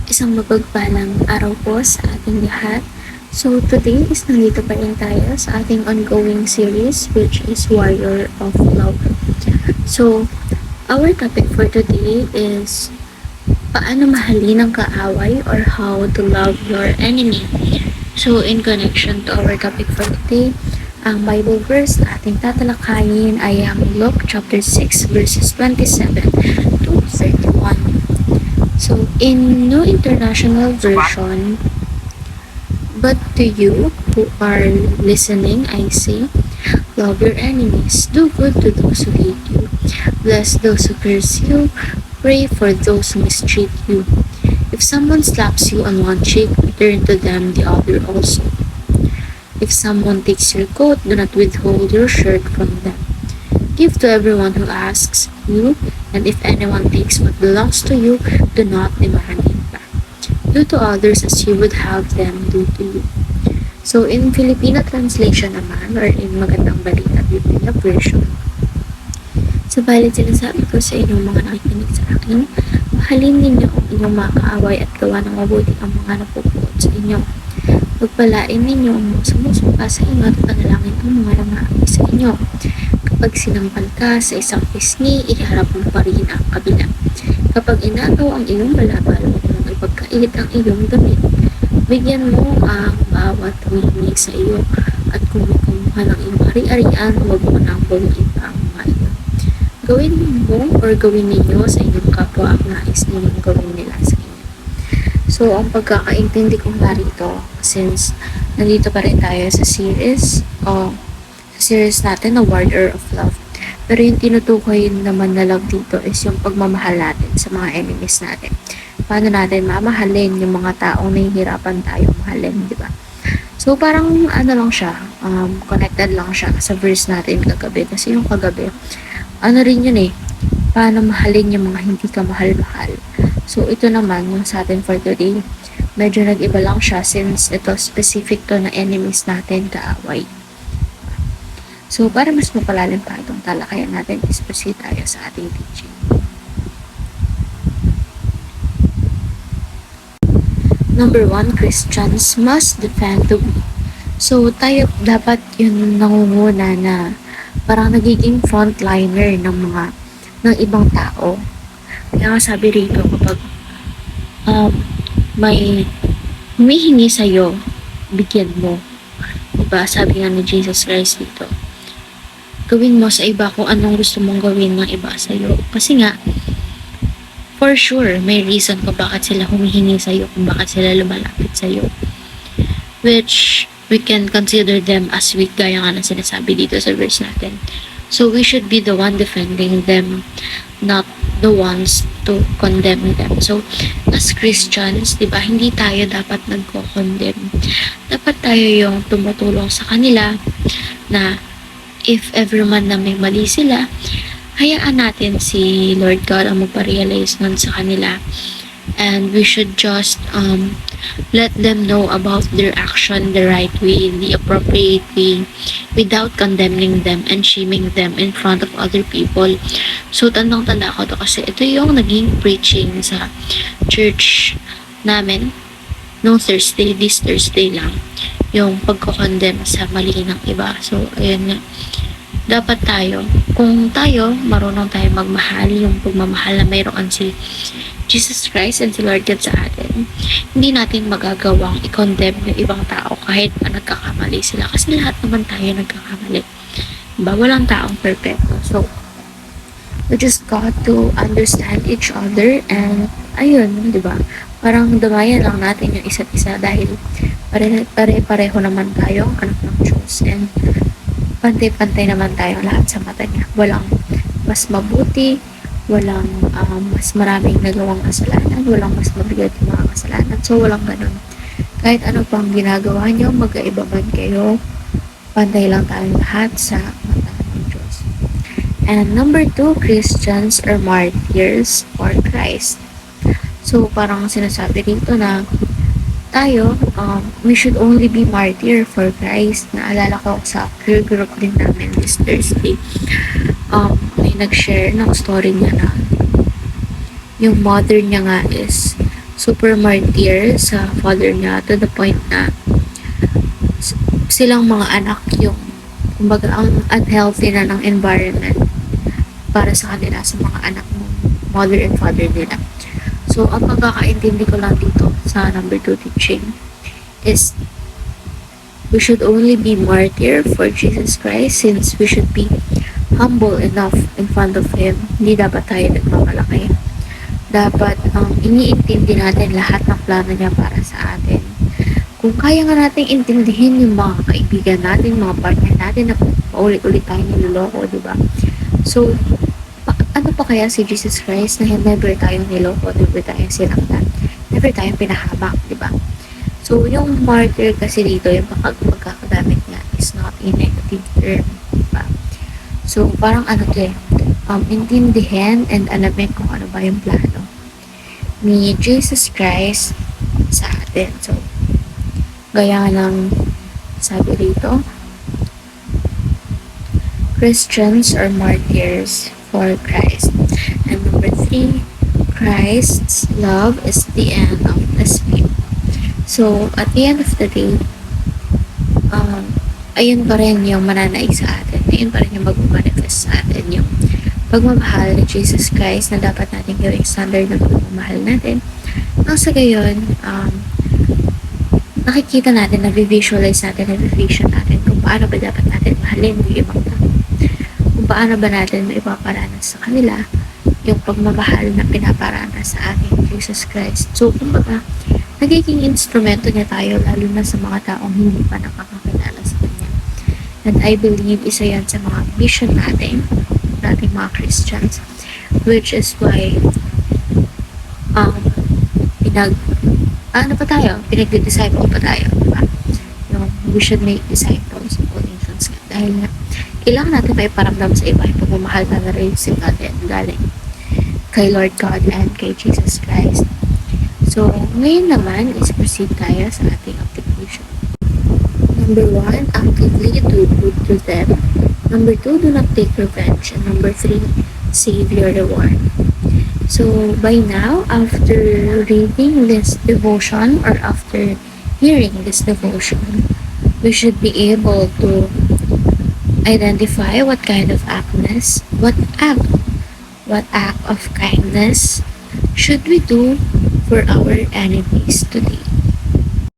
Isang mapagpalang araw po sa ating lahat. So today is nandito pa rin tayo sa ating ongoing series which is Warrior of Love. So our topic for today is paano mahalin ang kaaway or how to love your enemy. So in connection to our topic for today, ang Bible verse na ating tatalakayin ay ang Luke chapter 6 verses 27 to 31. So, in New International Version, but to you who are listening, I say, love your enemies, do good to those who hate you, bless those who curse you, pray for those who mistreat you. If someone slaps you on one cheek, turn to them the other also. If someone takes your coat, do not withhold your shirt from them. Give to everyone who asks you, and if anyone takes what belongs to you, do not demand it back. Do to others as you would have them do to you. So, in Filipino translation naman, or in Magandang Balita Biblia version, subalit sinasabi ko sa inyong mga nakikinig sa akin, mahalin ninyo ang inyong mga kaaway at gawa ng mabuti ang mga napupuot sa inyo. Pagpalain ninyo ang mga sumusuka sa inyo at panalangin ang mga nangaaway sa inyo. Kapag sinampal ka sa isang pisngi, iharap mo pa rin ang kabila. Kapag inagaw ang iyong balabal, huwag mong ipagkait ang iyong damit. Bigyan mo ang bawat humihingi sa iyo at kung may kumuha ng iyong ari-arian, huwag mo nang bawiin pa ang mga iyon. Gawin mo or gawin ninyo sa inyong kapwa ang nais ninyong gawin nila sa inyo. So, ang pagkakaintindi kong narito, since nandito pa rin tayo sa series natin na Warrior of Love. Pero yung tinutukoy naman na love dito is yung pagmamahal natin sa mga enemies natin. Paano natin mamahalin yung mga taong nahihirapan tayo mahalin, di ba? So parang ano lang siya, connected lang siya sa verse natin kagabi. Kasi yung kagabi, ano rin yun paano mahalin yung mga hindi ka mahal-mahal. So ito naman yung sa atin for today. Medyo nag-iba lang siya since ito specific to na enemies natin, kaaway. So, para mas mapalalim pa itong talakayan natin, proceed tayo sa ating teaching. Number 1, Christians must defend the weak. So, tayo dapat yun nangunguna na parang nagiging frontliner ng ibang tao. Kaya nga sabi rito, kapag may humihingi sa'yo, bigyan mo. Diba? Sabi nga ni Jesus Christ dito, gawin mo sa iba kung anong gusto mong gawin ng iba sa'yo. Kasi nga, for sure, may reason kung bakit sila humihingi sa'yo, kung bakit sila lumalapit sa'yo. Which, we can consider them as weak, gaya nga na sinasabi dito sa verse natin. So, we should be the one defending them, not the ones to condemn them. So, as Christians, diba, hindi tayo dapat nagko-condemn. Dapat tayo yung tumutulong sa kanila na if ever man na may mali sila, hayaan natin si Lord God ang magpa-realize nun sa kanila. And we should just let them know about their action the right way, the appropriate way, without condemning them and shaming them in front of other people. So, tandang-tanda ko to kasi ito yung naging preaching sa church namin nung this Thursday lang, yung pagko-condemn sa mali ng iba. So, ayun nga. Dapat tayo, kung tayo, marunong tayo magmahal, yung pagmamahal na mayroon si Jesus Christ and si Lord God sa atin, hindi natin magagawang i-condemn yung ibang tao kahit na nagkakamali sila. Kasi lahat naman tayo nagkakamali. Diba? Walang taong perfecto. So, we just got to understand each other and ayun, diba? Parang damayan lang natin yung isa't isa dahil pare-pareho naman tayo anak ng Diyos and pantay-pantay naman tayo lahat sa mata niya. Walang mas mabuti, walang mas maraming nagawang kasalanan, walang mas mabigat yung mga kasalanan. So, walang ganun. Kahit ano pang ginagawa nyo, magkaiba man kayo, pantay lang tayong lahat sa mata ng Diyos. And number 2, Christians are martyrs for Christ. So, parang sinasabi dito na tayo, we should only be martyr for Christ. Naalala ko sa peer group din namin this Thursday. May nag-share ng story niya na yung mother niya nga is super martyr sa father niya to the point na silang mga anak yung kumbaga ang unhealthy na ng environment para sa kanila sa mga anak ng mother and father nila. So, ang pagkakaintindi ko lang dito sa number 2 teaching is we should only be martyr for Jesus Christ since we should be humble enough in front of Him. Hindi dapat tayo nagmamalaki. Dapat iniintindi natin lahat ng plano niya para sa atin. Kung kaya nga natin intindihin yung mga kaibigan natin, mga partner natin na paulit-ulit tayo niloloko, di ba? So, ano pa kaya si Jesus Christ na never tayong niloko, never tayong sinaktan, never tayong pinahamak, di ba? So, yung martyr kasi dito, yung pagkakagamit niya is not a negative term, di ba? So, parang ano to intindihin and alamin kung ano ba yung plano ni Jesus Christ sa atin. So, gaya ng sabi rito, Christians are martyrs for Christ. And number 3, Christ's love is the end of the spirit. So, at the end of the day, ayun pa rin yung mananaig sa atin. Ayun pa rin yung mag-manifest sa atin. Yung pagmamahal ni Jesus Christ na dapat natin gawing standard ng pagmamahal natin. Nang sa gayon, nakikita natin, na-visualize natin, na-vision natin kung paano ba dapat natin mahalin yung ibang tao. Kung paano ba natin maipaparanas sa kanila yung pagmamahal na pinaparanas sa ating Jesus Christ. So, kumbaga, nagiging instrumento niya tayo lalo na sa mga taong hindi pa nakakakilala sa Kanya. And I believe isa yan sa mga mission nating mga Christians, which is why pinag-disciple pa tayo, diba? Yung we should make disciples of all nations dahil nga kailangan natin may paramdam sa iba yung pagmamahal na na-receive natin galing kay Lord God and kay Jesus Christ. So, ngayon naman is proceed tayo sa ating application. Number 1, actively do good to them. Number 2, do not take revenge. And number 3, save your reward. So, by now, after reading this devotion or after hearing this devotion, we should be able to identify what kind of what act of kindness should we do for our enemies today.